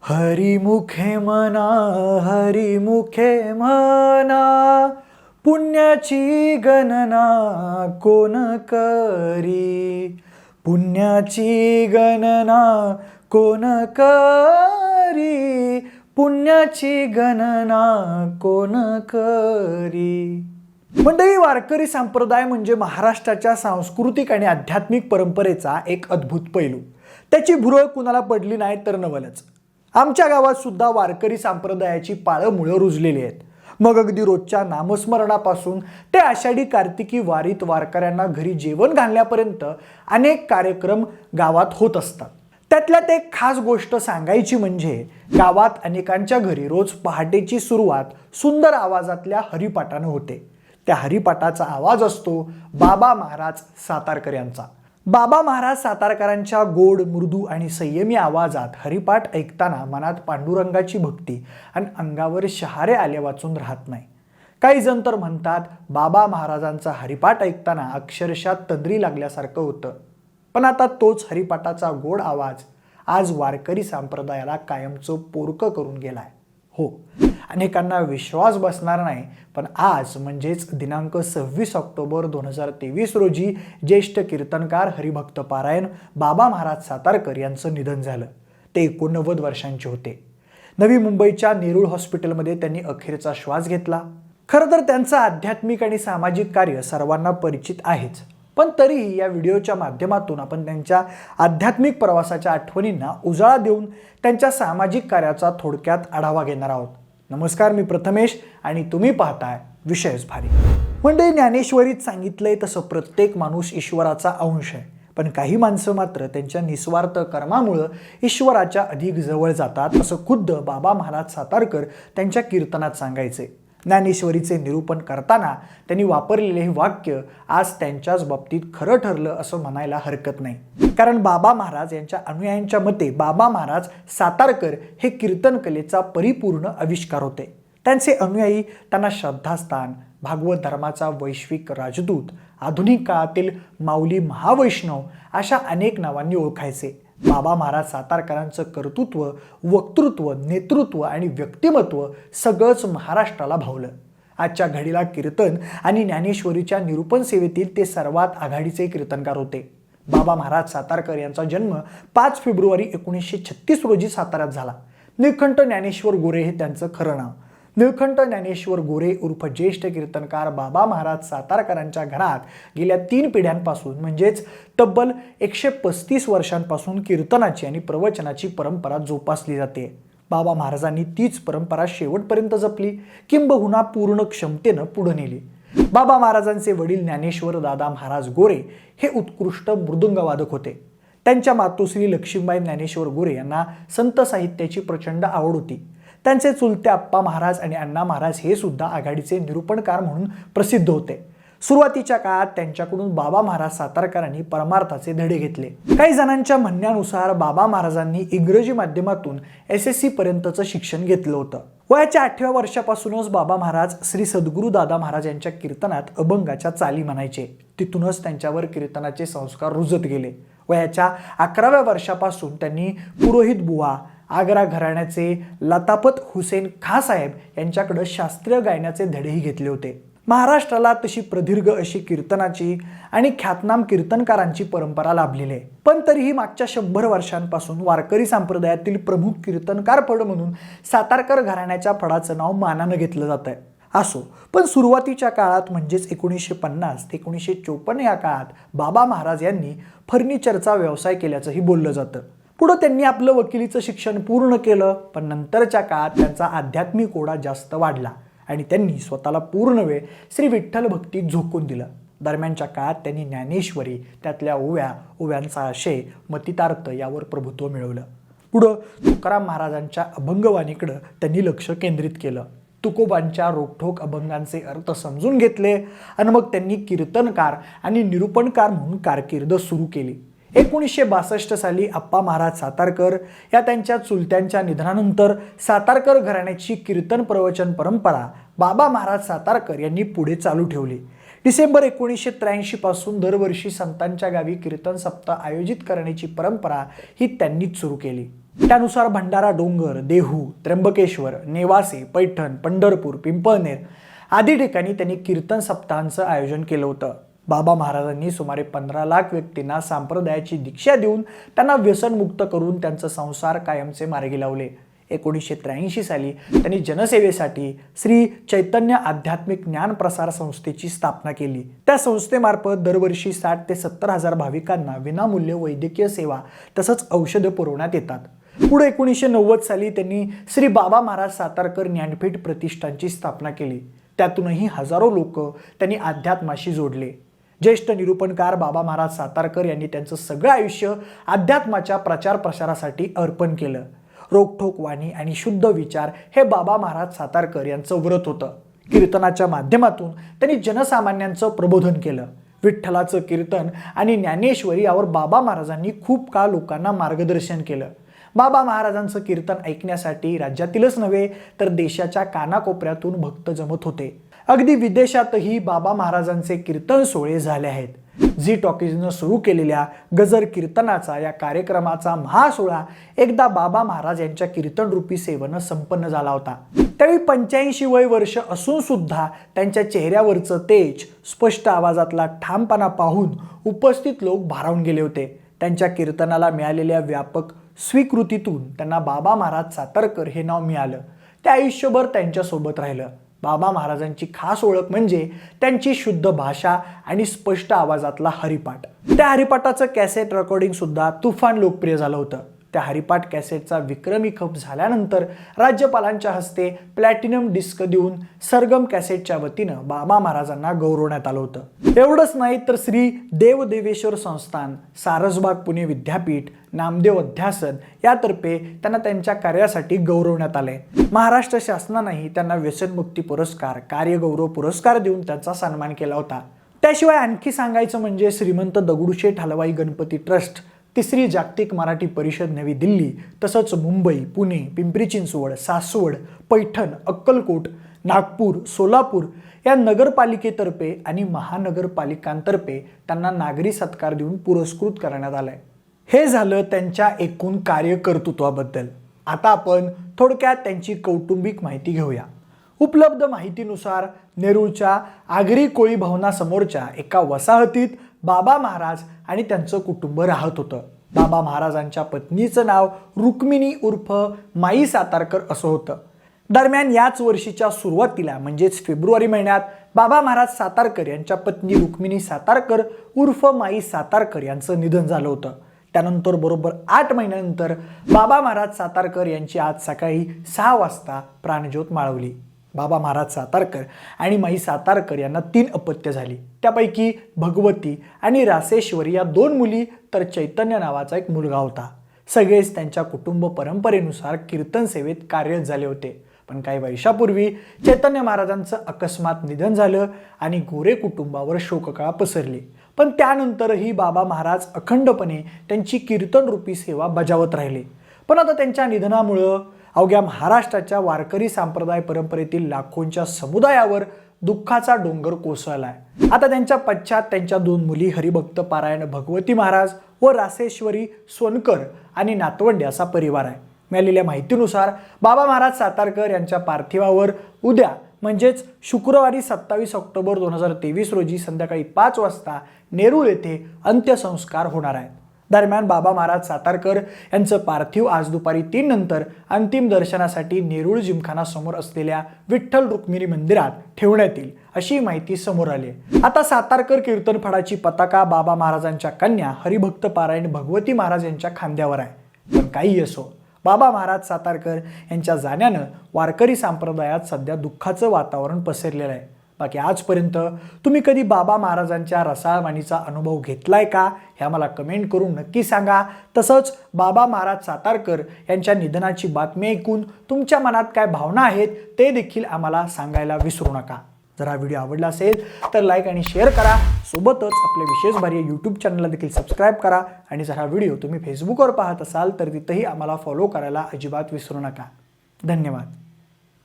हरिमुखे म्हणा, हरिमुखे म्हणा, पुण्याची गणना कोण करी, पुण्याची गणना कोण करी, पुण्याची गणना कोण करी. मंडळी, वारकरी संप्रदाय म्हणजे महाराष्ट्राच्या सांस्कृतिक आणि आध्यात्मिक परंपरेचा एक अद्भुत पैलू. त्याची भुरळ कुणाला पडली नाही तर नवलच. आमच्या गावात सुद्धा वारकरी संप्रदायाची पाळंमुळं रुजलेली आहेत. मग अगदी रोजच्या नामस्मरणापासून ते आषाढी कार्तिकी वारीत वारकऱ्यांना घरी जेवण घालण्यापर्यंत अनेक कार्यक्रम गावात होत असतात. त्यातल्यात एक खास गोष्ट सांगायची म्हणजे गावात अनेकांच्या घरी रोज पहाटेची सुरुवात सुंदर आवाजातल्या हरिपाठानं होते. त्या हरिपाठाचा आवाज असतो बाबा महाराज सातारकर यांचा. बाबा महाराज सातारकरांच्या गोड, मृदू आणि संयमी आवाजात हरिपाठ ऐकताना मनात पांडुरंगाची भक्ती आणि अंगावर शहारे आले वाचून राहत नाही. काही जण तर म्हणतात बाबा महाराजांचा हरिपाठ ऐकताना अक्षरशः तंद्री लागल्यासारखं होतं. पण आता तोच हरिपाठाचा गोड आवाज आज वारकरी संप्रदायाला कायमचं पोरकं करून गेलाय. हो, अनेकांना विश्वास बसणार नाही, पण आज म्हणजेच दिनांक 26 ऑक्टोबर 2023 रोजी ज्येष्ठ कीर्तनकार हरिभक्त पारायण बाबा महाराज सातारकर यांचं निधन झालं. ते 89 वर्षांचे होते. नवी मुंबईच्या नेरूळ हॉस्पिटलमध्ये त्यांनी अखेरचा श्वास घेतला. खरं तर त्यांचं आध्यात्मिक आणि सामाजिक कार्य सर्वांना परिचित आहेच, पण तरीही या व्हिडिओच्या माध्यमातून आपण त्यांच्या आध्यात्मिक प्रवासाच्या आठवणींना उजाळा देऊन त्यांच्या सामाजिक कार्याचा थोडक्यात आढावा घेणार आहोत. नमस्कार, मी प्रथमेश आणि तुम्ही पाहताय विषयच भारी. म्हणजे ज्ञानेश्वरीत सांगितलंय तसं प्रत्येक माणूस ईश्वराचा अंश आहे, पण काही माणसं मात्र त्यांच्या निस्वार्थ कर्मामुळं ईश्वराच्या अधिक जवळ जातात, असं खुद्द बाबा महाराज सातारकर त्यांच्या कीर्तनात सांगायचे. ज्ञानेश्वरीचे निरूपण करताना त्यांनी वापरलेले हे वाक्य आज त्यांच्याच बाबतीत खरं ठरलं असं म्हणायला हरकत नाही. कारण बाबा महाराज यांच्या अनुयायांच्या मते बाबा महाराज सातारकर हे कीर्तन कलेचा परिपूर्ण आविष्कार होते. त्यांचे अनुयायी त्यांना श्रद्धास्थान, भागवत धर्माचा वैश्विक राजदूत, आधुनिक काळातील माऊली महावैष्णव अशा अनेक नावांनी ओळखायचे. बाबा महाराज सातारकरांचं कर्तृत्व, वक्तृत्व, नेतृत्व आणि व्यक्तिमत्व सगळंच महाराष्ट्राला भावलं. आजच्या घडीला कीर्तन आणि ज्ञानेश्वरीच्या निरूपण सेवेतील ते सर्वात आघाडीचे कीर्तनकार होते. बाबा महाराज सातारकर यांचा जन्म 5 फेब्रुवारी 1936 रोजी साताऱ्यात झाला. निळकंठ ज्ञानेश्वर गोरे हे त्यांचं खरं नाव. निळकंठ ज्ञानेश्वर गोरे उर्फ ज्येष्ठ कीर्तनकार बाबा महाराज सातारकरांच्या घरात गेल्या 3 पिढ्यांपासून म्हणजेच तब्बल 135 वर्षांपासून कीर्तनाची आणि प्रवचनाची परंपरा जोपासली जाते. बाबा महाराजांनी तीच परंपरा शेवटपर्यंत जपली, किंबहुना पूर्ण क्षमतेनं पुढे नेली. बाबा महाराजांचे वडील ज्ञानेश्वर दादा महाराज गोरे हे उत्कृष्ट मृदुंगवादक होते. त्यांच्या मातोश्री लक्ष्मीबाई ज्ञानेश्वर गोरे यांना संत साहित्याची प्रचंड आवड होती. त्यांचे चुलते आप्पा महाराज आणि अण्णा महाराज हे सुद्धा आघाडीचे निरूपणकार म्हणून प्रसिद्ध होते. सुरुवातीच्या काळात त्यांच्याकडून बाबा महाराज सातारकरांनी परमार्थाचे धडे घेतले. काही जणांच्या म्हणण्यानुसार बाबा महाराजांनी इंग्रजी माध्यमातून SSC पर्यंतचं शिक्षण घेतलं होतं. वयाच्या 8व्या वर्षापासूनच बाबा महाराज श्री सद्गुरू दादा महाराज यांच्या कीर्तनात अभंगाच्या चाली म्हणायचे. तिथूनच त्यांच्यावर कीर्तनाचे संस्कार रुजत गेले. वयाच्या 11व्या वर्षापासून त्यांनी पुरोहित बुवा, आग्रा घराण्याचे लताफत हुसेन खां साहेब यांच्याकडे शास्त्रीय गायनाचे धडेही घेतले होते. महाराष्ट्राला तशी प्रदीर्घ अशी कीर्तनाची आणि ख्यातनाम कीर्तनकारांची परंपरा लाभलेली आहे. पण तरीही मागच्या 100 वर्षांपासून वारकरी संप्रदायातील प्रमुख कीर्तनकार फड म्हणून सातारकर घराण्याच्या फडाचं नाव मानानं घेतलं जात आहे. असो, पण सुरुवातीच्या काळात म्हणजेच 1950 ते 1954 या काळात बाबा महाराज यांनी फर्निचरचा व्यवसाय केल्याचंही बोललं जातं. पुढं त्यांनी आपलं वकिलीचं शिक्षण पूर्ण केलं, पण नंतरच्या काळात त्यांचा आध्यात्मिक ओढा जास्त वाढला आणि त्यांनी स्वतःला पूर्ण वेळ श्री विठ्ठल भक्तीत झोकून दिलं. दरम्यानच्या काळात त्यांनी ज्ञानेश्वरी, त्यातल्या ओव्या, ओव्यांचा आशय, मतितार्थ यावर प्रभुत्व मिळवलं. पुढं तुकाराम महाराजांच्या अभंगवाणीकडं त्यांनी लक्ष केंद्रित केलं. तुकोबांच्या रोखठोक अभंगांचे अर्थ समजून घेतले आणि मग त्यांनी कीर्तनकार आणि निरूपणकार म्हणून कारकीर्द सुरू केली. 1962 साली आप्पा महाराज सातारकर या त्यांच्या चुलत्यांच्या निधनानंतर सातारकर घराण्याची कीर्तन प्रवचन परंपरा बाबा महाराज सातारकर यांनी पुढे चालू ठेवली. डिसेंबर 1983 पासून दरवर्षी संतांच्या गावी कीर्तन सप्ताह आयोजित करण्याची परंपरा ही त्यांनीच सुरू केली. त्यानुसार भंडारा डोंगर, देहू, त्र्यंबकेश्वर, नेवासे, पैठण, पंढरपूर, पिंपळनेर आदी ठिकाणी त्यांनी कीर्तन सप्ताहांचं आयोजन केलं होतं. बाबा महाराजांनी सुमारे 15 लाख व्यक्तींना संप्रदायाची दीक्षा देऊन त्यांना व्यसनमुक्त करून त्यांचा संसार कायमचे मार्गी लावले. 1983 साली त्यांनी जनसेवेसाठी श्री चैतन्य आध्यात्मिक ज्ञान प्रसार संस्थेची स्थापना केली. त्या संस्थेमार्फत दरवर्षी 60 ते 70 हजार भाविकांना विनामूल्य वैद्यकीय सेवा तसंच औषधं पुरवण्यात येतात. पुढे 1990 साली त्यांनी श्री बाबा महाराज सातारकर ज्ञानपीठ प्रतिष्ठानची स्थापना केली. त्यातूनही हजारो लोक त्यांनी अध्यात्माशी जोडले. ज्येष्ठ निरूपणकार बाबा महाराज सातारकर यांनी त्यांचं सगळं आयुष्य अध्यात्माच्या प्रचार प्रसारासाठी अर्पण केलं. रोखठोक वाणी आणि शुद्ध विचार हे बाबा महाराज सातारकर यांचं व्रत होतं. कीर्तनाच्या माध्यमातून त्यांनी जनसामान्यांचं प्रबोधन केलं. विठ्ठलाचं कीर्तन आणि ज्ञानेश्वरी यावर बाबा महाराजांनी खूप काळ लोकांना मार्गदर्शन केलं. बाबा महाराजांचं कीर्तन ऐकण्यासाठी राज्यातीलच नव्हे तर देशाच्या कानाकोपऱ्यातून भक्त जमत होते. अगदी विदेशातही बाबा महाराजांचे कीर्तन सोहळे झाले आहेत. झी टॉकीजनं सुरू केलेल्या गजर कीर्तनाचा या कार्यक्रमाचा महासोहळा एकदा बाबा महाराज यांच्या कीर्तनरूपी सेवेनं संपन्न झाला होता. त्यावेळी 85 वय वर्ष असून सुद्धा त्यांच्या चेहऱ्यावरचं तेज, स्पष्ट आवाजातला ठामपणा पाहून उपस्थित लोक भारावून गेले होते. त्यांच्या कीर्तनाला मिळालेल्या व्यापक स्वीकृतीतून त्यांना बाबा महाराज सातारकर हे नाव मिळालं. ते आयुष्यभर त्यांच्यासोबत राहिलं. बाबा महाराजांची खास ओळख म्हणजे त्यांची शुद्ध भाषा आणि स्पष्ट आवाजातला हरिपाठ. त्या हरिपाठाचं कॅसेट रेकॉर्डिंग सुद्धा तुफान लोकप्रिय झालं होतं. त्या हरिपाठ कॅसेटचा विक्रमी खप झाल्यानंतर राज्यपालांच्या हस्ते प्लॅटिनम डिस्क देऊन सरगम कॅसेटच्या वतीनं बाबा महाराजांना गौरवण्यात आलं होतं. एवढंच नाही तर श्री देवदेवेश्वर संस्थान, सारसबाग पुणे विद्यापीठ, नामदेव अध्यासन यातर्फे त्यांना त्यांच्या कार्यासाठी गौरवण्यात आले. महाराष्ट्र शासनानेही त्यांना व्यसनमुक्ती पुरस्कार, कार्यगौरव पुरस्कार देऊन त्यांचा सन्मान केला होता. त्याशिवाय आणखी सांगायचं म्हणजे श्रीमंत दगडूशेठ हलवाई गणपती ट्रस्ट, तिसरी जागतिक मराठी परिषद नवी दिल्ली, तसंच मुंबई, पुणे, पिंपरी चिंचवड, सासवड, पैठण, अक्कलकोट, नागपूर, सोलापूर या नगरपालिकेतर्फे आणि महानगरपालिकांतर्फे त्यांना नागरी सत्कार देऊन पुरस्कृत करण्यात आलाय. हे झालं त्यांच्या एकूण कार्यकर्तृत्वाबद्दल. आता आपण थोडक्यात त्यांची कौटुंबिक माहिती घेऊया. उपलब्ध माहितीनुसार नेरूळच्या आगरी कोळी भवनासमोरच्या एका वसाहतीत बाबा महाराज आणि त्यांचं कुटुंब राहत होतं. बाबा महाराजांच्या पत्नीचं नाव रुक्मिणी उर्फ माई सातारकर असं होतं. दरम्यान याच वर्षीच्या सुरुवातीला म्हणजेच फेब्रुवारी महिन्यात बाबा महाराज सातारकर यांच्या पत्नी रुक्मिणी सातारकर उर्फ माई सातारकर यांचं निधन झालं होतं. त्यानंतर बरोबर 8 महिन्यानंतर बाबा महाराज सातारकर यांची आज सकाळी 6 वाजता प्राणज्योत माळवली. बाबा महाराज सातारकर आणि माई सातारकर यांना 3 अपत्य झाली. त्यापैकी भगवती आणि रासेश्वरी या 2 मुली तर चैतन्य नावाचा एक मुलगा होता. सगळेच त्यांच्या कुटुंब परंपरेनुसार कीर्तन सेवेत कार्यरत झाले होते. पण काही वर्षापूर्वी चैतन्य महाराजांचं अकस्मात निधन झालं आणि गोरे कुटुंबावर शोककळा पसरली. पण त्यानंतरही बाबा महाराज अखंडपणे त्यांची कीर्तनरूपी सेवा बजावत राहिले. पण आता त्यांच्या निधनामुळं अवघ्या महाराष्ट्राच्या वारकरी संप्रदाय परंपरेतील लाखोंच्या समुदायावर दुःखाचा डोंगर कोसळलाय. आता त्यांच्या पश्चात त्यांच्या 2 मुली हरिभक्त पारायण भगवती महाराज व रासेश्वरी सोनकर आणि नातवंडे असा परिवार आहे. मिळालेल्या माहितीनुसार बाबा महाराज सातारकर यांच्या पार्थिवावर उद्या म्हणजेच शुक्रवारी 27 ऑक्टोबर 2023 रोजी संध्याकाळी 5 वाजता नेरूळ येथे अंत्यसंस्कार होणार आहेत. दरम्यान बाबा महाराज सातारकर यांचं पार्थिव आज दुपारी 3 नंतर अंतिम दर्शनासाठी नेरूळ जिमखाना समोर असलेल्या विठ्ठल रुक्मिणी मंदिरात ठेवण्यात येईल अशी माहिती समोर आली. आता सातारकर कीर्तन फडाची पताका बाबा महाराजांच्या कन्या हरिभक्त पारायण भगवती महाराज यांच्या खांद्यावर आहे. पण काही असो, बाबा महाराज सातारकर यांच्या जाण्यानं वारकरी संप्रदायात सध्या दुःखाचं वातावरण पसरलेलं आहे. बाकी आजपर्यंत तुम्ही कधी बाबा महाराजांच्या रसाळवाणीचा अनुभव घेतलाय का हे आम्हाला कमेंट करून नक्की सांगा. तसंच बाबा महाराज सातारकर यांच्या निधनाची बातमी ऐकून तुमच्या मनात काय भावना आहेत ते देखील आम्हाला सांगायला विसरू नका. जर हा व्हिडिओ आवडला असेल तर लाईक आणि शेअर करा. सोबतच आपले विशेष भारी यूट्यूब चॅनलला देखील सबस्क्राईब करा. आणि जर हा व्हिडिओ तुम्ही फेसबुकवर पाहत असाल तर तिथेही आम्हाला फॉलो करायला अजिबात विसरू नका. धन्यवाद.